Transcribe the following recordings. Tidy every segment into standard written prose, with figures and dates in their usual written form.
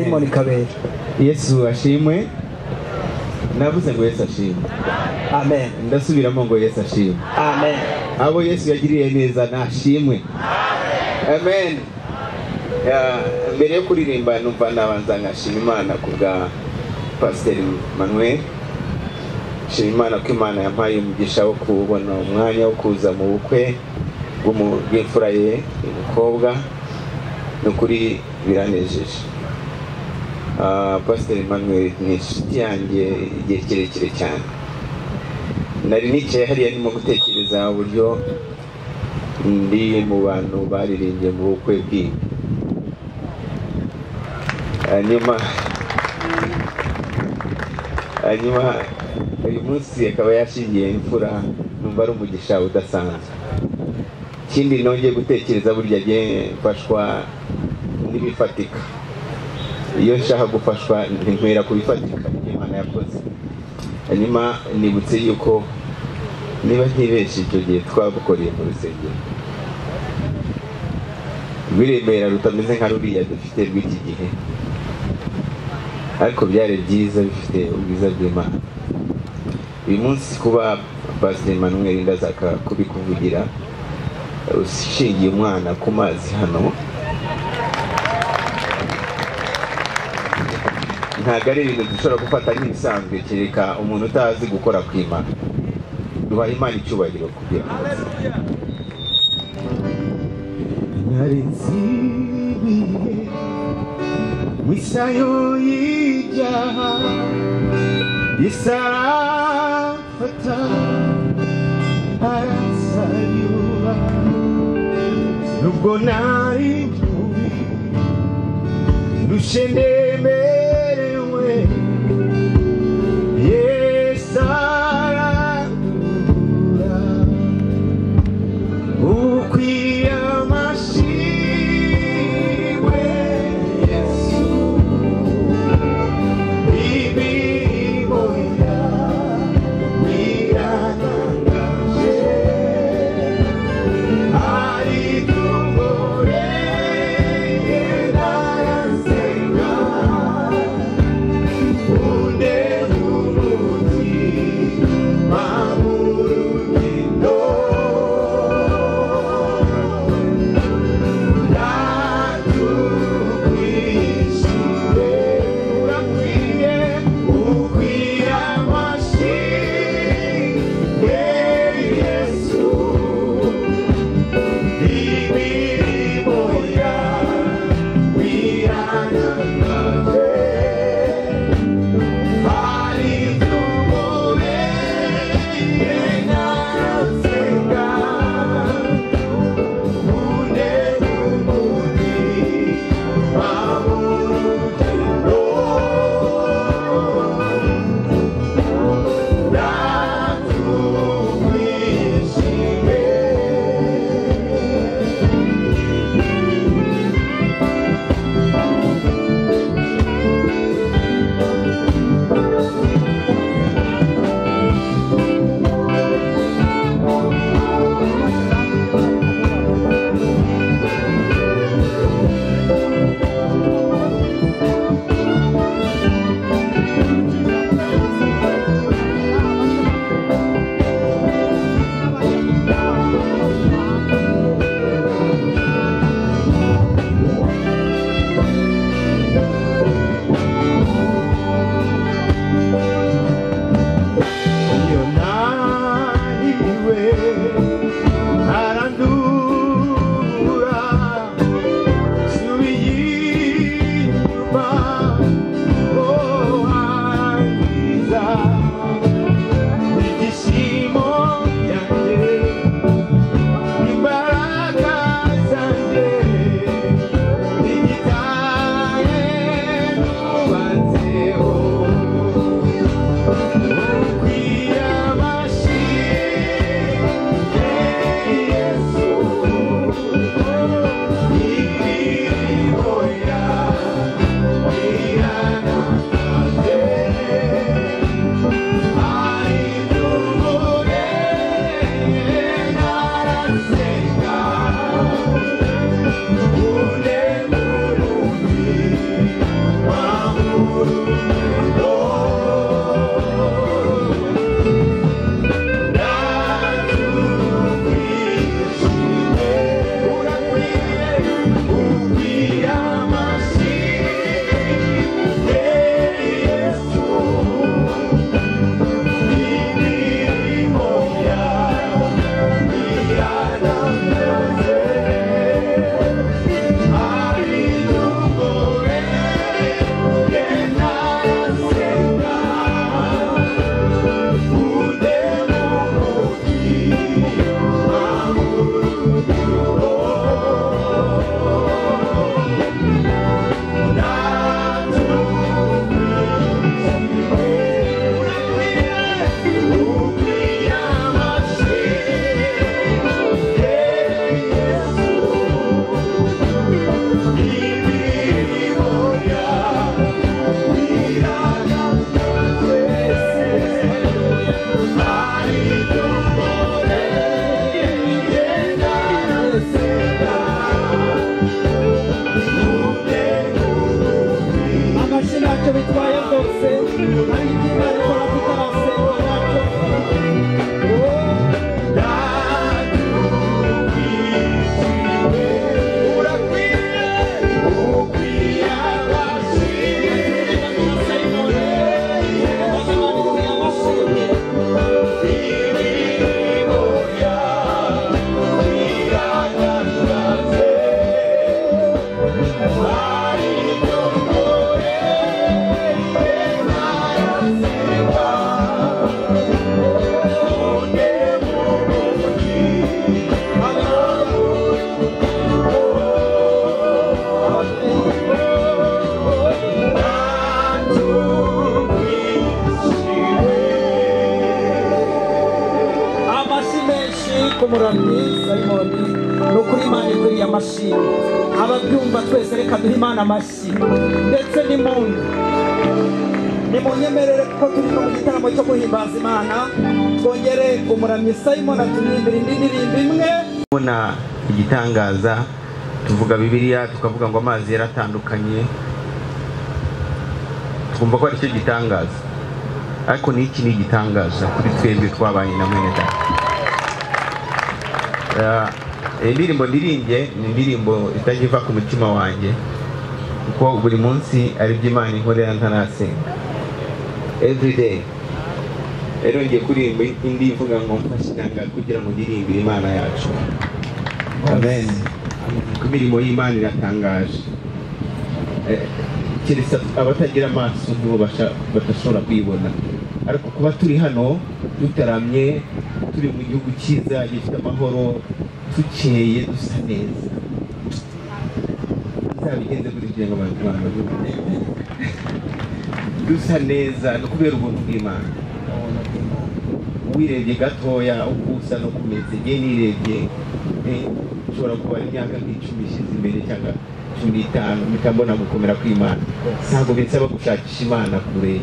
Simon Kabera. Yesu ashimwe. Navuze ngo Yesu ashimwe. Amen. Ndasubiramo ngo Yesu ashimwe. Amen. Abo Yesu yagiriye neza nashimwe. Amen. Mbere yo kuririmba numva nabanza ngashima Imana kubwa Pastor Manuel. Shima Imana ko Imana yampaye umugisha wo kubona umwanya wo kuza mu bukwe bw'imfura ye umukobwa. Nukuri biranejeje. Pastor Manuel ni inshuti yanjye igihe kirekire cyane. Nari nicaye hariya ndimo gutekereza uburyo ndi mu bantu baririmbye mu bukwe bwiwe. Hanyuma uyu munsi akaba yashingiye imfura, numva ari umugisha udasanzwe. Ikindi nongeye gutekereza burya agiye mfashwa n'ibifatika. Iyo nshaka gufashwa ntintwera kubifatika Imana yakoze. Hanyuma nibutse yuko niba ntibeshye icyo gihe twagukoreye mu rusengero rw'Iremera rutameze nka ruriya dufite rw'iki gihe, ariko byari byiza bifite ubwiza bw'Imana. Uyu munsi kuba Pastor Emmanuel ndazaka kubikuvugira ushingiye umwana ku mazi hano, ntabwo ari ibintu dushobora gufata nk'ibisanzwe kereka umuntu utazi gukora kw'Imana. Duha Imana icyubahiro kugira ngo narinzibiye wisayo y'ibyaha isarafata arasayuba nubwo nari ntuye nushendemerewe Yesu arandura ukwiye amashimwe Yesu imirimo yawe irantangaje ariko ngoreye narasenga umuramyi Simoni nukuri Imana ikuriye amashimwe ababyumva twese reka duhe Imana amashyi ndetse n'impundu nimunyemerere kuko turi mu gitaramo cyo guhimbaza Imana twongere umuramyi Simoni aturimbira indi ndirimbo imwe ubona igitangaza tuvuga Bibiliya tukavuga ngo amazi yaratandukanye twumva ko ari cyo gitangaza ariko n'iki ni igitangaza kuri twebwe twabanye na mwene data indirimbo ndirimbye ni indirimbo itagiva ku mutima wanjye kuko buri munsi ari by'Imana inkorera ntarasenga every day rero ngiye kuririmba indi ivuga ngo mfashanga kugira ngo ndirimbire Imana yacu amen imirimo y'Imana iratangaje keretse abatagira amaso nibo batashobora kuyibona ariko kuba turi hano dutaramye turi mu gihugu cyiza gifite amahoro tukeye dusa neza bigenze kuri byenga abantu dusa neza no kubera ubuntu bw'Imana wirebye gatoya ukusa no kumeze nge nirebye ushobora kuba ari imyaka nk'icumi ishize imbere cyangwa 15 mikambona gukomera kw'Imana ntabwo bisaba gushakisha Imana kure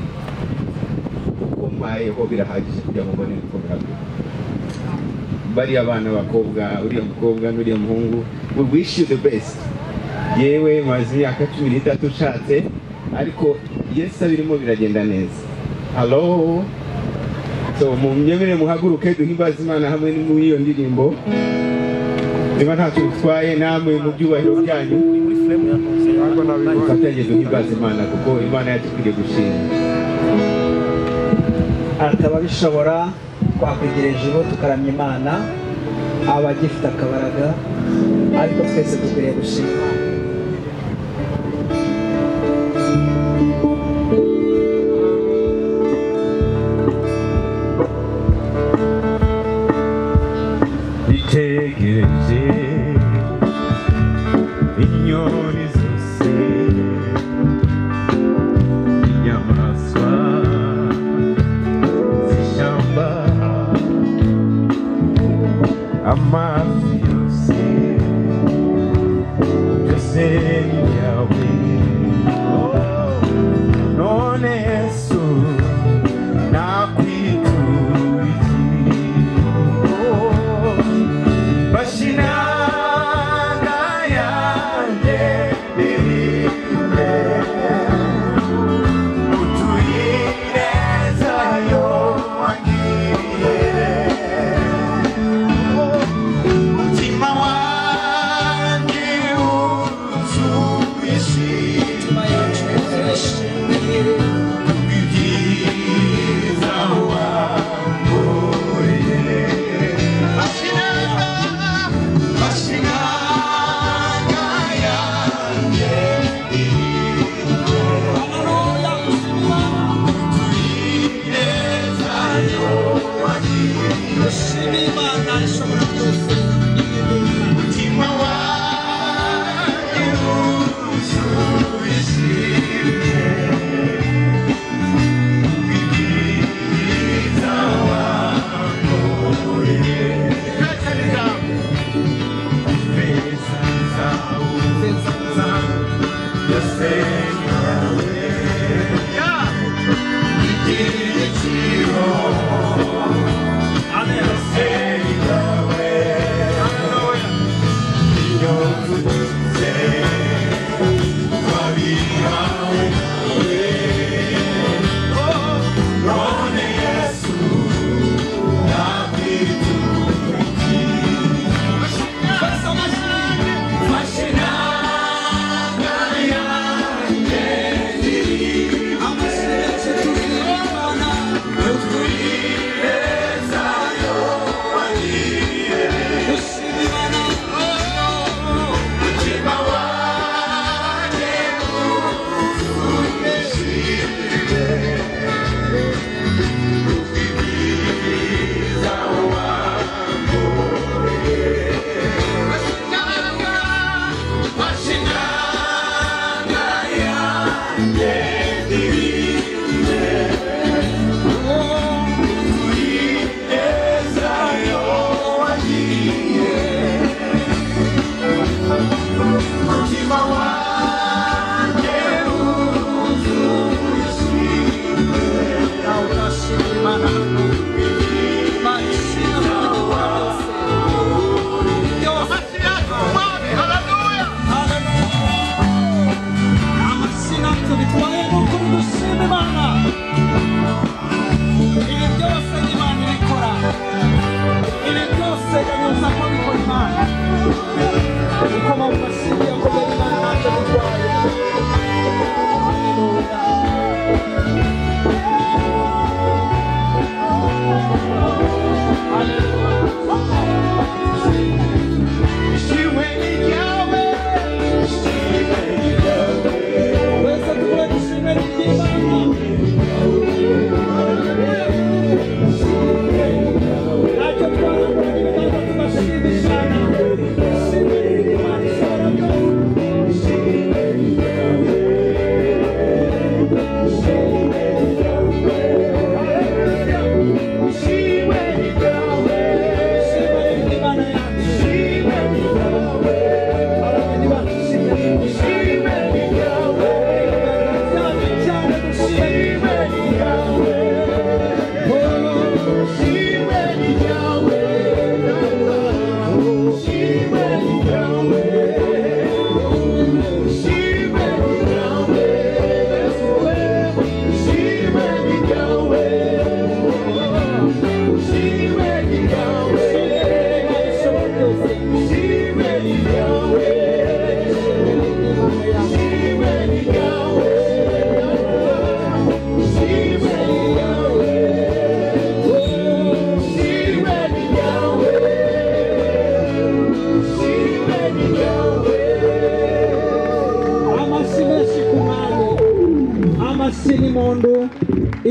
kuko mbayeho birahagije kugira ngo mbone gukomera bari abana bakobwa uriya mukobwa n'uriya muhungu we wish you the best yewe mazi imyaka 13 ushatse ariko Yesu abirimo biragenda neza hello so mumyemerere muhaguruke duhimbaza Imana hamwe n'iyo ndirimbo niba ntacyo bitwaye namwe mu byubahiro byanyu dufatanye duhimbaza Imana kuko Imana yatubwiye gushima ataba bishobora twakwegereje ijuru tukaramya Imana abagifite akabaraga ariko twese dukwiriye gushima bitegereje inyoni zose inyamaswa z'ishyamba amazi yose byose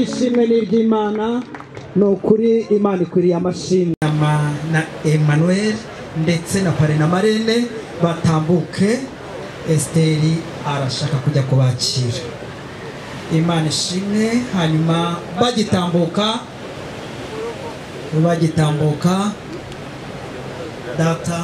ishimwe n'iry'Imana ni ukuri Imana ikwiriye amashimwe na Emmanuel ndetse na pare na marene batambuke Esteri arashaka kujya kubakira Imana ishimwe hanyuma bagitambuka data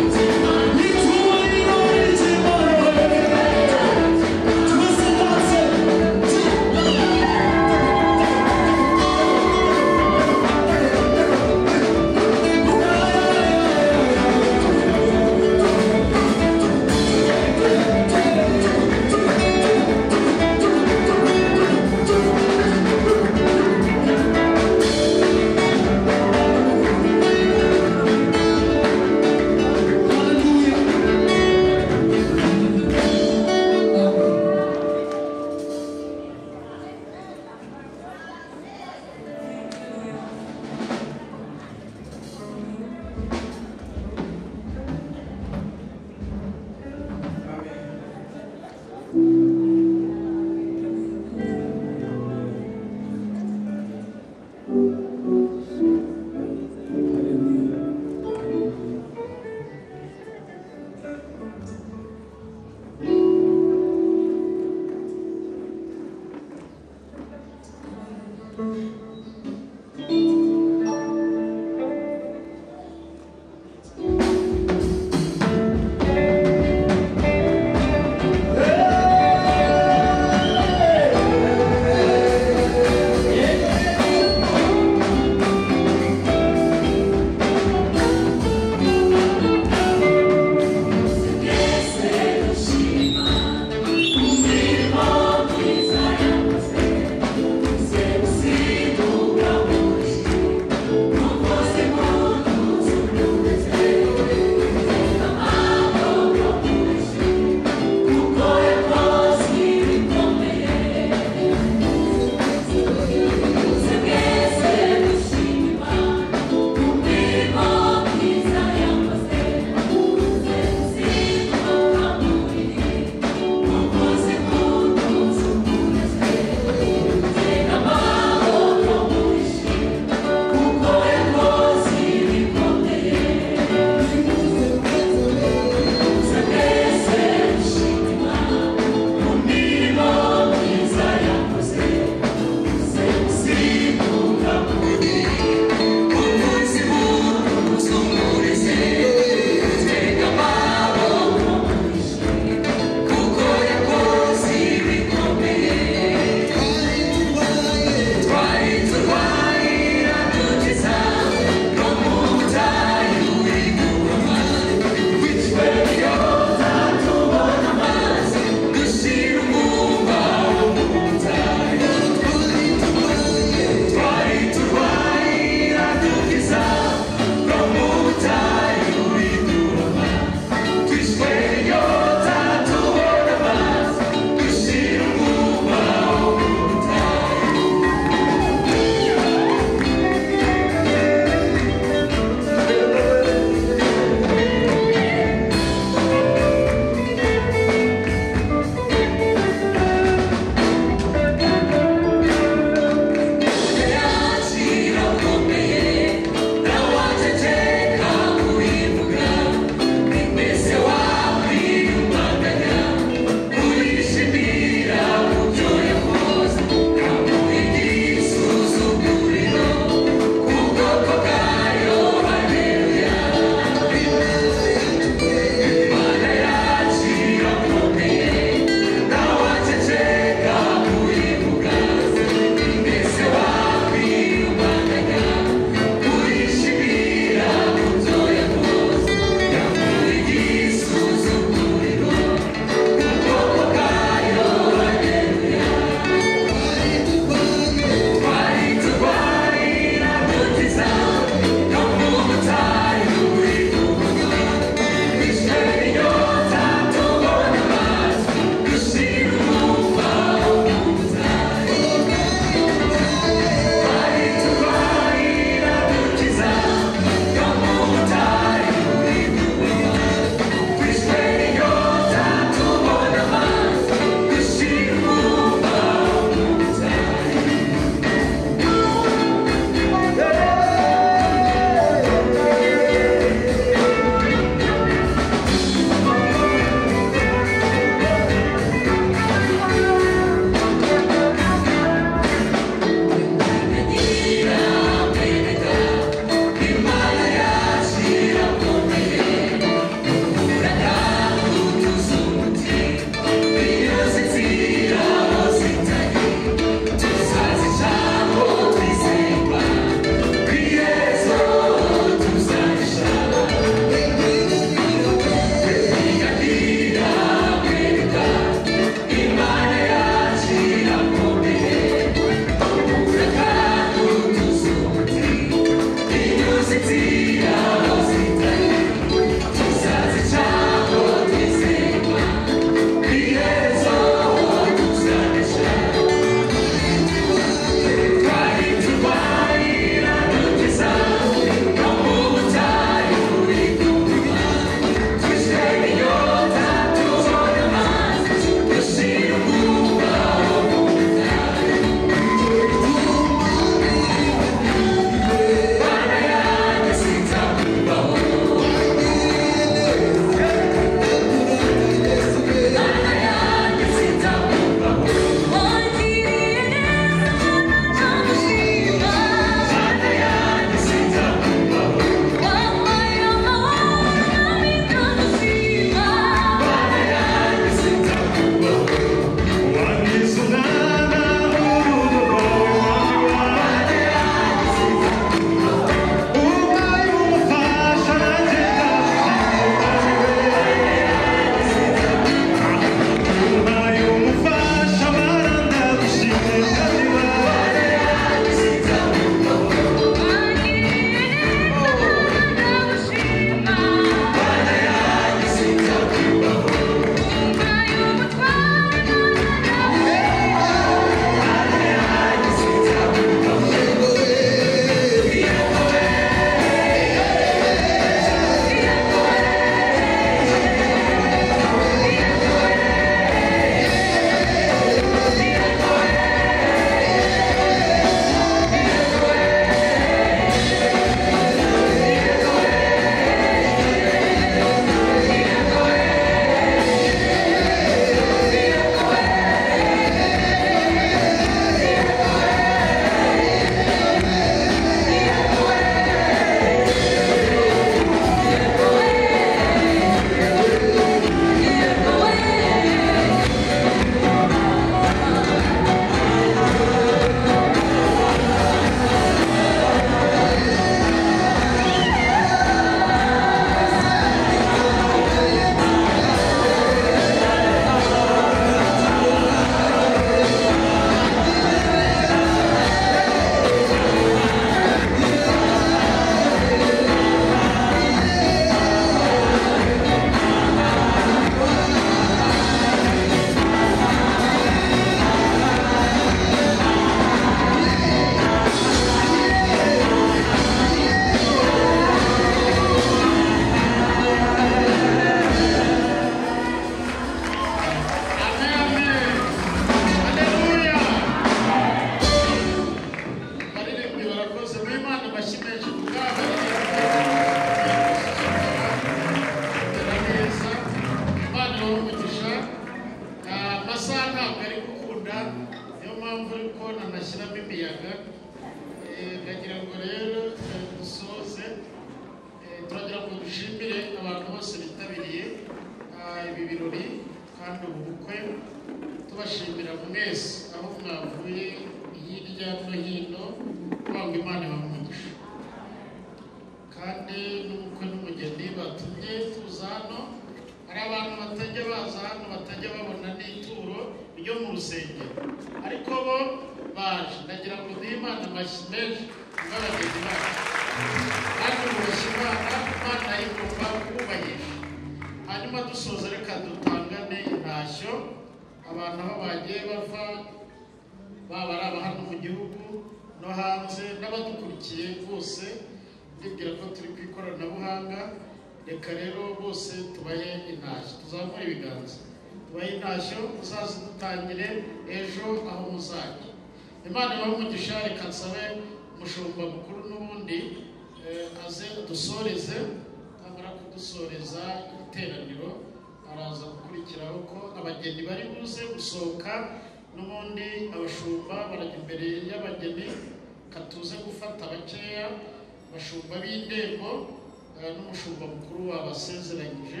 n'umushumba mukuru wabasezeranyije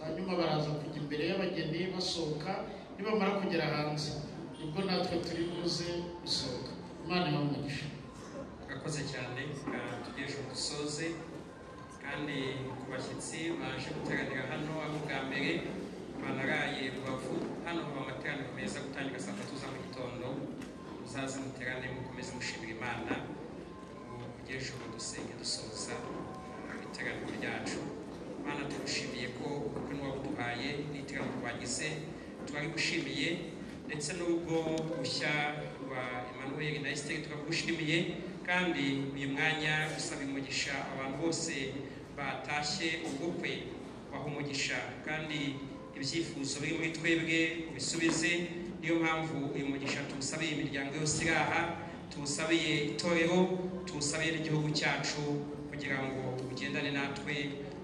hanyuma baraza kujya imbere y'abageni basohoka nibamara kugera hanze nibwo natwe turi buze gusohoka. Imana ibamugisha. Urakoze cyane tugejeje dusoze kandi ku bashyitsi baje guteranira hano aho bwa mbere banaraye Rubavu hano haba amateraniro meza gutangira saa 3 za mu gitondo muzaze muterane mukomeze mushimira Imana ry'ejo dusenge dusoza iteraniro ryacu. Mana tugushimiye ko ubukwe wabuduhaye n'iteraniro twagize turabigushimiye, ndetse n'ubwo bushya rwa Emmanuel na Esther turabugushimiye, kandi uyu mwanya usaba umugisha abantu bose batashye ubukwe, baha umugisha kandi ibyifuzo biri muri twebwe ubisubize. Niyo mpamvu uyu mugisha tuwusabiye imiryango yose iri aha, tuwusabiye itorero, tuwusabiye n'igihugu cyacu, kugira ngo ugendane natwe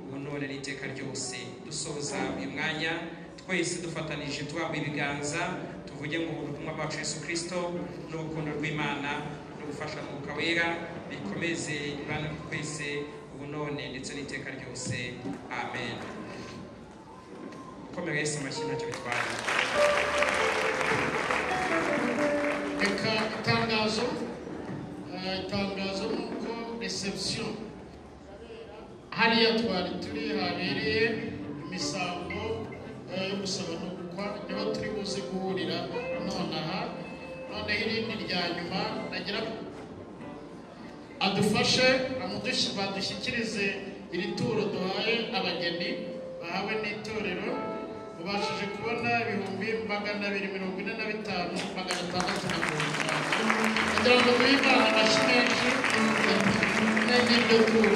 ubu none n'iteka ryose. Dusoza uyu mwanya twese dufatanije tubaha ibiganza, tuvuge ngo ubutumwa bwacu Yesu Kristo n'urukundo rw'Imana no gufasha Mwuka Wera bikomeze ibana twese ubu none ndetse n'iteka ryose. Amen. Komera Yesu amashyi ntacyo bitwaye. Reka itangazo nuko reception hariya twari turi habereye imisango yo gusaba no gukwa, niho turi buze guhurira nonaha. None irindi rya nyuma nagira adufashe badushyikirize iri turo duhaye abageni bahawe n'itorero. Ubashije kubona 245,650. Kugira ngo duhe Imana amashyi menshi n'iryo turo